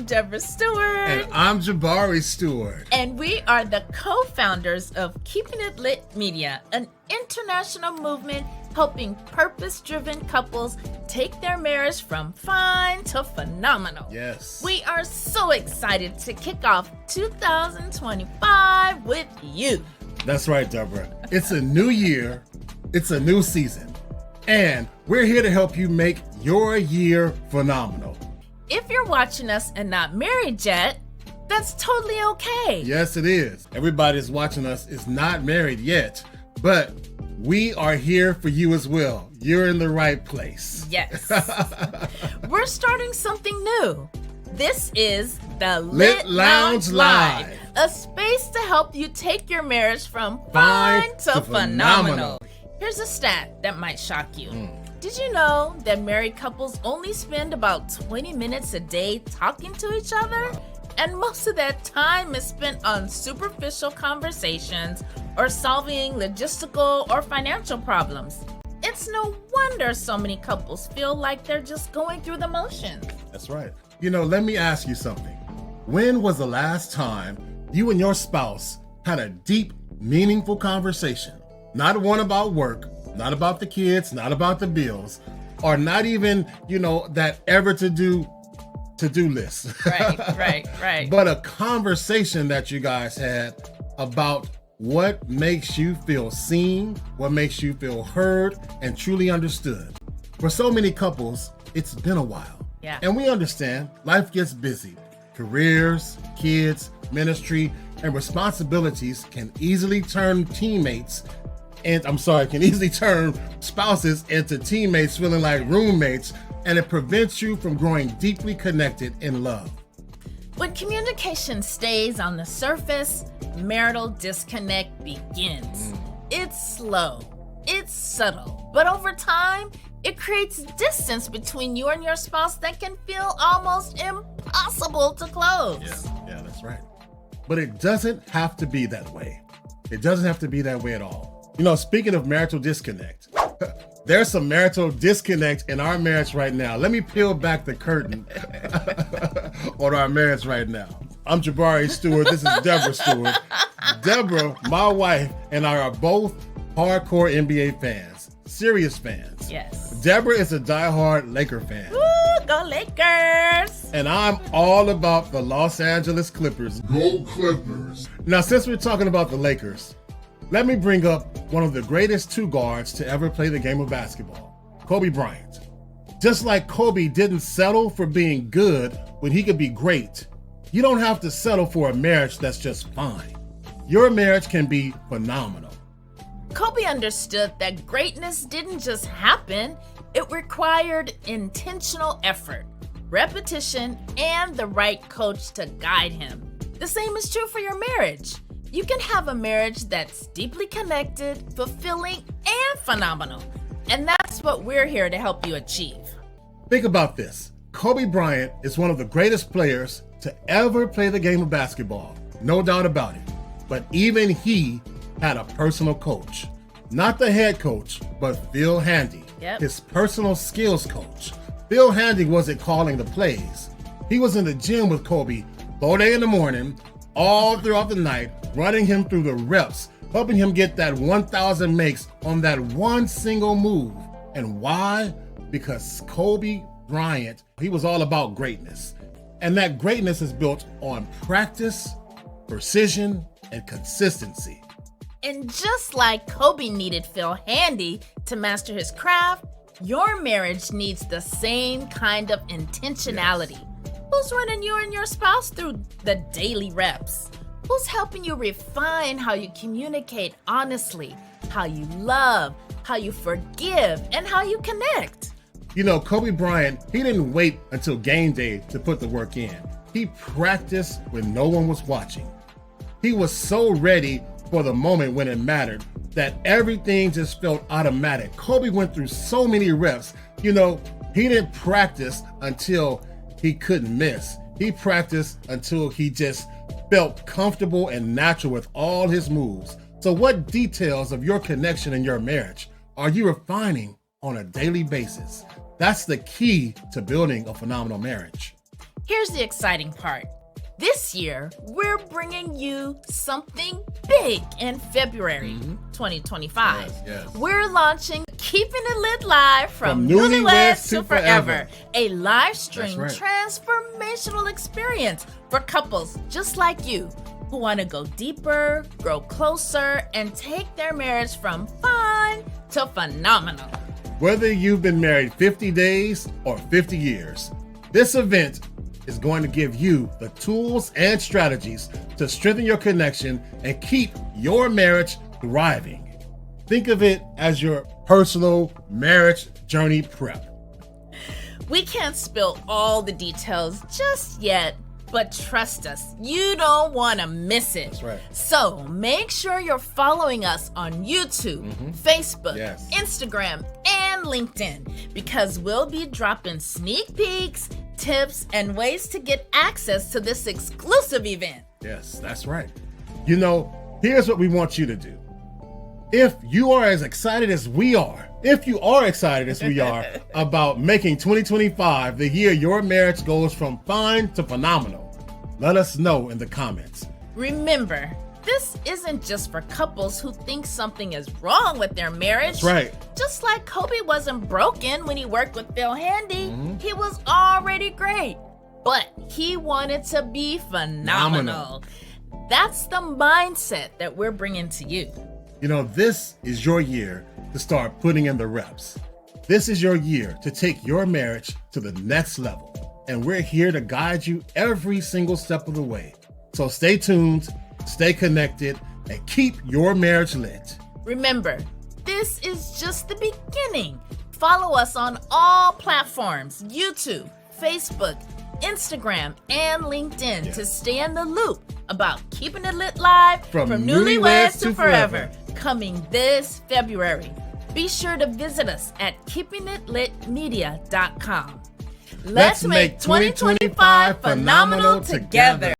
Deborah Stewart. And I'm Jabari Stewart. And we are the co-founders of Keeping It Lit Media, an international movement helping purpose-driven couples take their marriage from fine to phenomenal. Yes. We are so excited to kick off 2025 with you. That's right, Deborah. It's a new year. It's a new season. And we're here to help you make your year phenomenal. If you're watching us and not married yet, that's totally okay. Yes, it is. Everybody that's watching us is not married yet, but we are here for you as well. You're in the right place. Yes. We're starting something new. This is the Lit Lounge Live, a space to help you take your marriage from fine to phenomenal. Here's a stat that might shock you. Did you know that married couples only spend about 20 minutes a day talking to each other? And most of that time is spent on superficial conversations or solving logistical or financial problems. It's no wonder so many couples feel like they're just going through the motions. That's right. You know, let me ask you something. When was the last time you and your spouse had a deep, meaningful conversation? Not one about work, not about the kids, not about the bills, or not even, that ever to-do list. Right. But a conversation that you guys had about what makes you feel seen, what makes you feel heard, and truly understood. For so many couples, it's been a while. Yeah. And we understand life gets busy. Careers, kids, ministry, and responsibilities can easily turn spouses into teammates feeling like roommates, and it prevents you from growing deeply connected in love. When communication stays on the surface, marital disconnect begins. It's slow, it's subtle, but over time, it creates distance between you and your spouse that can feel almost impossible to close. Yeah, that's right. But it doesn't have to be that way. It doesn't have to be that way at all. Speaking of marital disconnect, there's some marital disconnect in our marriage right now. Let me peel back the curtain on our marriage right now. I'm Jabari Stewart. This is Deborah Stewart. Deborah, my wife, and I are both hardcore NBA fans, serious fans. Yes. Deborah is a diehard Laker fan. Woo, go Lakers! And I'm all about the Los Angeles Clippers. Go Clippers! Now, since we're talking about the Lakers, let me bring up one of the greatest two guards to ever play the game of basketball, Kobe Bryant. Just like Kobe didn't settle for being good when he could be great, you don't have to settle for a marriage that's just fine. Your marriage can be phenomenal. Kobe understood that greatness didn't just happen, it required intentional effort, repetition, and the right coach to guide him. The same is true for your marriage. You can have a marriage that's deeply connected, fulfilling, and phenomenal. And that's what we're here to help you achieve. Think about this. Kobe Bryant is one of the greatest players to ever play the game of basketball. No doubt about it. But even he had a personal coach. Not the head coach, but Phil Handy, his personal skills coach. Phil Handy wasn't calling the plays. He was in the gym with Kobe all day in the morning, all throughout the night, running him through the reps, helping him get that 1,000 makes on that one single move. And why? Because Kobe Bryant, he was all about greatness. And that greatness is built on practice, precision, and consistency. And just like Kobe needed Phil Handy to master his craft, your marriage needs the same kind of intentionality. Yes. Who's running you and your spouse through the daily reps? Who's helping you refine how you communicate honestly, how you love, how you forgive, and how you connect? Kobe Bryant, he didn't wait until game day to put the work in. He practiced when no one was watching. He was so ready for the moment when it mattered that everything just felt automatic. Kobe went through so many reps. He didn't practice until he couldn't miss. He practiced until he just felt comfortable and natural with all his moves. So what details of your connection in your marriage are you refining on a daily basis? That's the key to building a phenomenal marriage. Here's the exciting part. This year, we're bringing you something big in February 2025. Yes. We're launching Keeping It Lit Live from Newlyweds Newlyweds to to Forever, Forever. a live stream That's right. transformational experience for couples just like you who want to go deeper, grow closer, and take their marriage from fun to phenomenal. Whether you've been married 50 days or 50 years, this event is going to give you the tools and strategies to strengthen your connection and keep your marriage thriving. Think of it as your personal marriage journey prep. We can't spill all the details just yet, but trust us, you don't want to miss it. That's right. So make sure you're following us on YouTube, Facebook, Yes. Instagram, and LinkedIn, because we'll be dropping sneak peeks, tips, and ways to get access to this exclusive event. Yes, that's right. You know, here's what we want you to do. If you are as excited as we are, about making 2025 the year your marriage goes from fine to phenomenal, let us know in the comments. Remember, this isn't just for couples who think something is wrong with their marriage. That's right. Just like Kobe wasn't broken when he worked with Phil Handy, he was already great. But he wanted to be phenomenal. That's the mindset that we're bringing to you. You know, this is your year to start putting in the reps. This is your year to take your marriage to the next level. And we're here to guide you every single step of the way. So stay tuned, stay connected, and keep your marriage lit. Remember, this is just the beginning. Follow us on all platforms, YouTube, Facebook, Instagram, and LinkedIn to stay in the loop about Keeping It Lit Live from Newlyweds to Forever, coming this February. Be sure to visit us at keepingitlitmedia.com. Let's make 2025 phenomenal together.